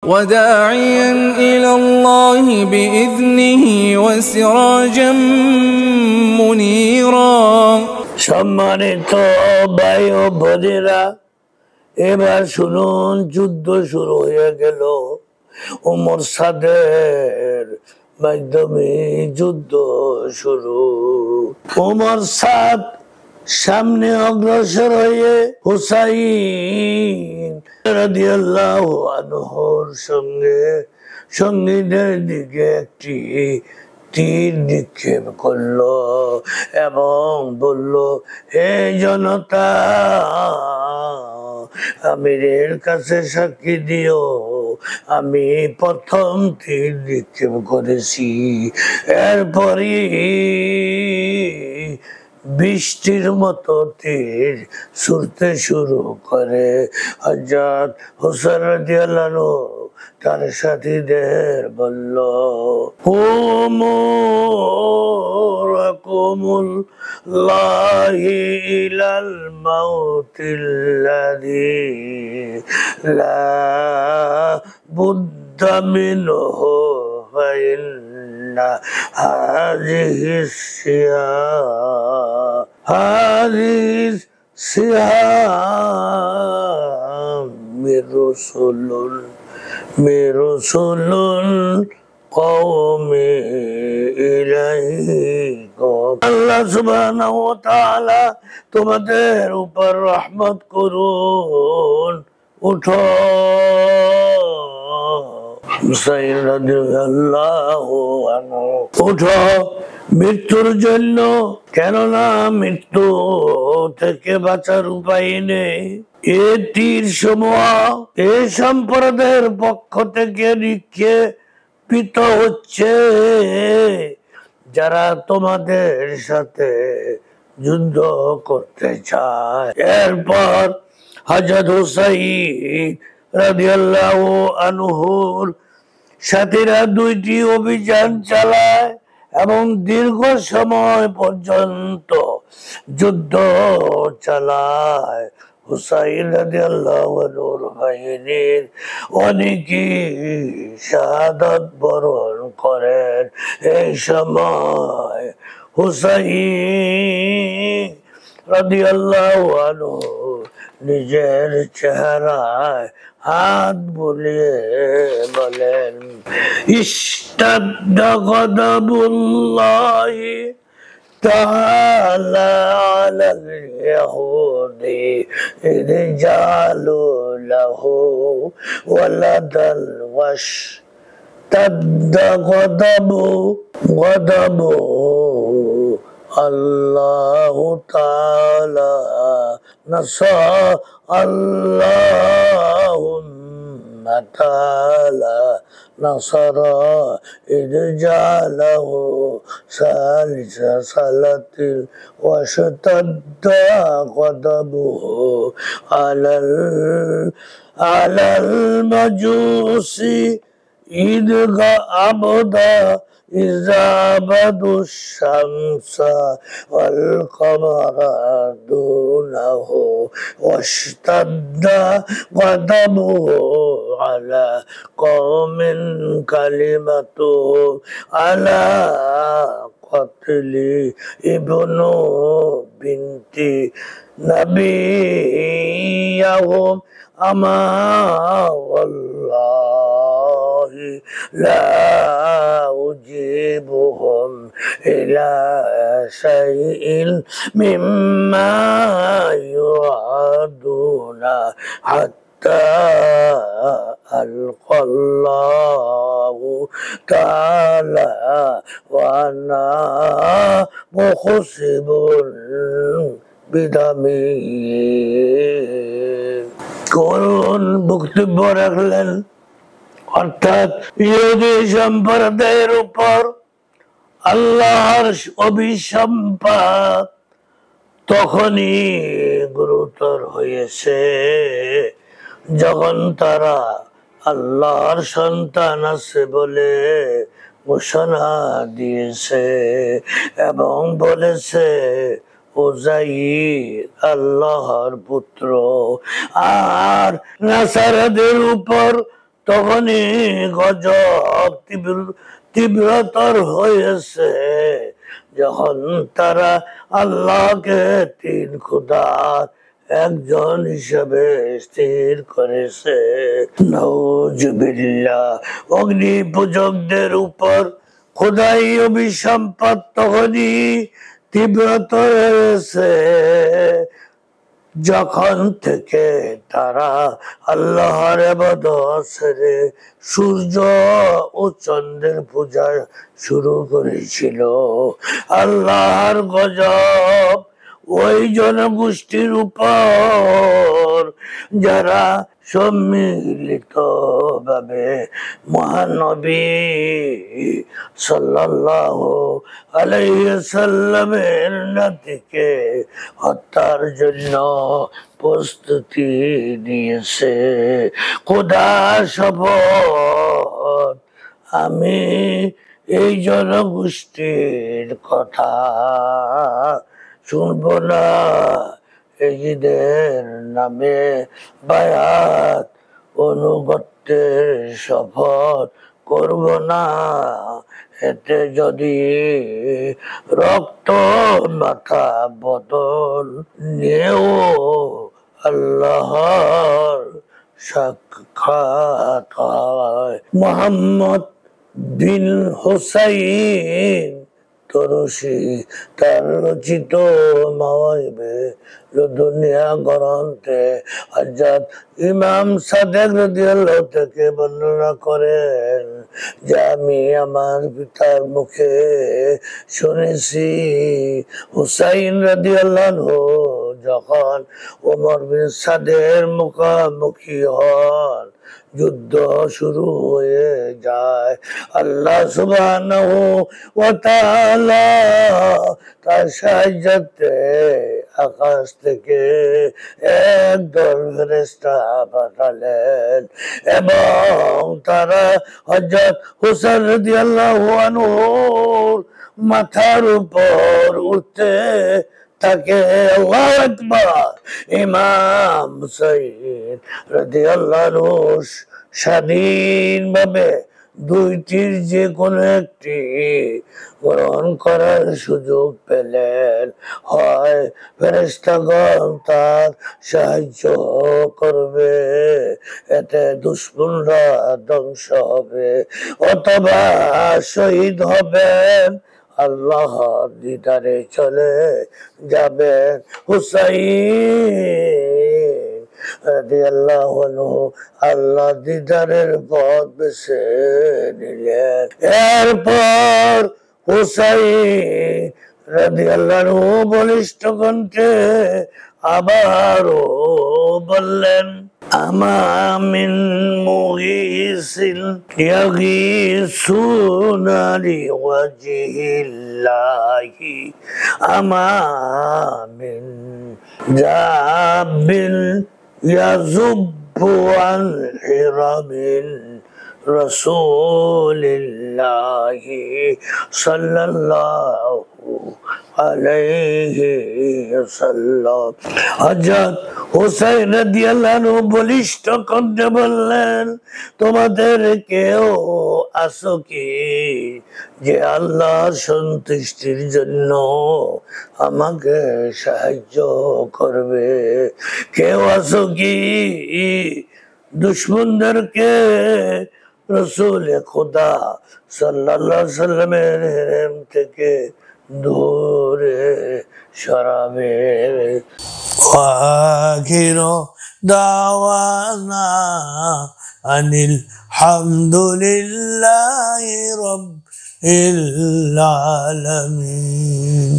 وداعيا إلى الله بإذنه وسراجا منيرا সম্মানিত ভাই ও বোনেরা, এবার শুনুন, যুদ্ধ শুরু হয়ে গেল। ওমর সাদের মাধ্যমে যুদ্ধ শুরু। ওমর সাদ সামনে অগ্রসর হয়ে হুসাইন রাদিয়াল্লাহু আনহুর সঙ্গে সঙ্গীদের দিকে একটি তীর নিক্ষেপ করলো এবং বলল, হে জনতা, আমিরের কাছে সাক্ষী দিও, আমি প্রথম তীর নিক্ষেপ করেছি। এরপরই বৃষ্টির মতো তীর ছুটতে শুরু করে। হযরত হুসাইন রাদিয়াল্লাহু আনহু তার সাথীদের বলল, কুমুল্লাহি ইলাল মাউতিল্লাযী লা বুদ্দা মিনহু ফাইন্না হাযিহিস সিয়াম মিরসুলুল কওমি ইলাইকুম। আল্লাহ সুবহানাহু ওয়া তাআলা তোমাদের উপর রহমত করুন। উঠো হুসাইন রাদিয়াল্লাহু আনহু, উঠো মৃত্যুর জন্য, কেননা মৃত্যু থেকে বাঁচার উপায় নেই। এ তীর সমূহ এ সম্প্রদায়ের পক্ষ থেকে নিক্ষেপিত হচ্ছে, যারা তোমাদের সাথে যুদ্ধ করতে চায়। এরপর হযরত হুসাইন রাদিয়াল্লাহু আনহুর সাথীরা দুইটি অভিযান চালায় এবং দীর্ঘ সময় পর্যন্ত যুদ্ধ চালায়। হুসাইন রাদিয়াল্লাহু আনহুর বাহিনীর অনেকেই শাহাদাত বরণ করেন। এই সময় হুসাইন রাদিয়াল্লাহু আনহু নিজের চেহারায় হাত বুলিয়ে বলেন, ইশতাদ্দা গাদাবুল্লাহি তাআলা আলাল ইয়াহুদি ইয জালু লাহু ওয়ালাদাল ওয়াশতাদ্দা গাদাবু আল্লাহু তাআলা আল্লাহুম্মা তাআলা নাসারা ইয জালাহু সালিসা সালাতিল ওয়াশতাদ্দা গাদাবুহু আলাল মাজুসি ইয আবদা ইজাবাদুশ শামসা ওয়াল কমারা দুনাহু ওয়াশতাদ্দা গাদাবুহু আলা কওমিন কালিমাতু আলা কতলি ইবনু বিনতি নাবিয়্যাহুম আমা ওয়াল্লাহি লা উজিবুহুম ইলা শাইইন মিম্মা ইউআদুনা হাত্তা আলকাল্লাহু তাআলা ওয়া আনা মুহসিবুন বিদামি। করুণ বক্তব্য রাখলেন, অর্থাৎ ইহুদি সম্প্রদায়ের উপর আল্লাহর অভিসম্পাত তখনই গুরুতর হয়েছে যখন তারা আল্লাহর সন্তান আছে বলে ঘোষণা দিয়েছে এবং বলেছে উযাইর আল্লাহর পুত্র। আর নাসারাদের উপর তখনই গজব তীব্রতর হয়েছে যখন তারা আল্লাহকে তিন খোদার একজন হিসেবে স্থির করেছে। নাউজুবিল্লাহ। অগ্নি পূজকদের উপর খোদাই অভিসম্পাত তখনই তীব্রতর হয়েছে যখন থেকে তারা আল্লাহর ইবাদত ছেড়ে সূর্য ও চন্দ্রের পূজা শুরু করেছিল। আল্লাহর গজব ওই জনগোষ্ঠীর উপর যারা সম্মিলিতভাবে মহানবী সাল্লাল্লাহু আলাইহি সাল্লামের নাতিকে হত্যার জন্য প্রস্তুতি নিয়েছে। খোদার শপথ, আমি এই জনগোষ্ঠীর কথা শুনবো না, এদের নামে বায়াত অনুগত্যের শপথ করব না। এতে যদি রক্ত মাথা বদল নিয়েও আল্লাহর সাক্ষাৎ হয়। মোহাম্মদ বিন হুসাইন তরুশি তার রচিত মাওয়াহিবে লুদুনিয়া গ্রন্থে হযরত ইমাম সাদেক রাদিয়াল্লাহু থেকে বর্ণনা করেন যে আমি আমার পিতার মুখে শুনেছি হুসাইন রাদিয়াল্লাহু যখন ওমর বিন সাদের মুখোমুখি হন, যুদ্ধ শুরু হয়ে যায়। আল্লাহ সুবহানাহু ওয়া তাআলা তার সাহায্যে আকাশ থেকে একদল ফেরেশতা পাঠালেন এবং তারা হযরত হুসাইন রাদিয়াল্লাহু আনহুর মাথার উপর উঠতে থাকে। আল্লাহু আকবার। ইমাম হুসাইন রাদিয়াল্লাহু স্বাধীনভাবে দুইটির যে কোনো একটি গ্রহণ করার সুযোগ পেলেন। হয় ফেরেশতাগণ তার সাহায্য করবে, এতে দুশমনরা ধ্বংস হবে, অথবা শহীদ হবেন, আল্লাহর দিদারে চলে যাবেন। হুসাইন রাদিয়াল্লাহু আনহু আল্লাহ দিদারের পথ বেছে নিলেন। এরপর হুসাইন রাদিয়াল্লাহু আনহু বলিষ্ঠ কণ্ঠে আবারও বললেন, আমা মিন মুগিসিন ইয়াগিসুনা লিওয়াজিহিল্লাহি আমা মিন জাবিল ইয়াযুব্বু আন হিরামিন রাসূলিল্লাহি সাল্লাল্লাহু আলাইহি ওয়াসাল্লাম। হযরত হুসাইন রাদিয়াল্লাহু আনহু বলিষ্ঠ কণ্ঠে বললেন, তোমাদের কেউ আছো কি যে আল্লাহর সন্তুষ্টির জন্য আমাকে সাহায্য করবে? কেউ আছো কি দুশমনদেরকে রাসূল খোদা সাল্লাল্লাহু আলাইহি সাল্লামের হেরেম থেকে দূরে সরাবে? আখিরু দাওয়ানা আনিল হামদুলিল্লাহি রাব্বিল আলামিন।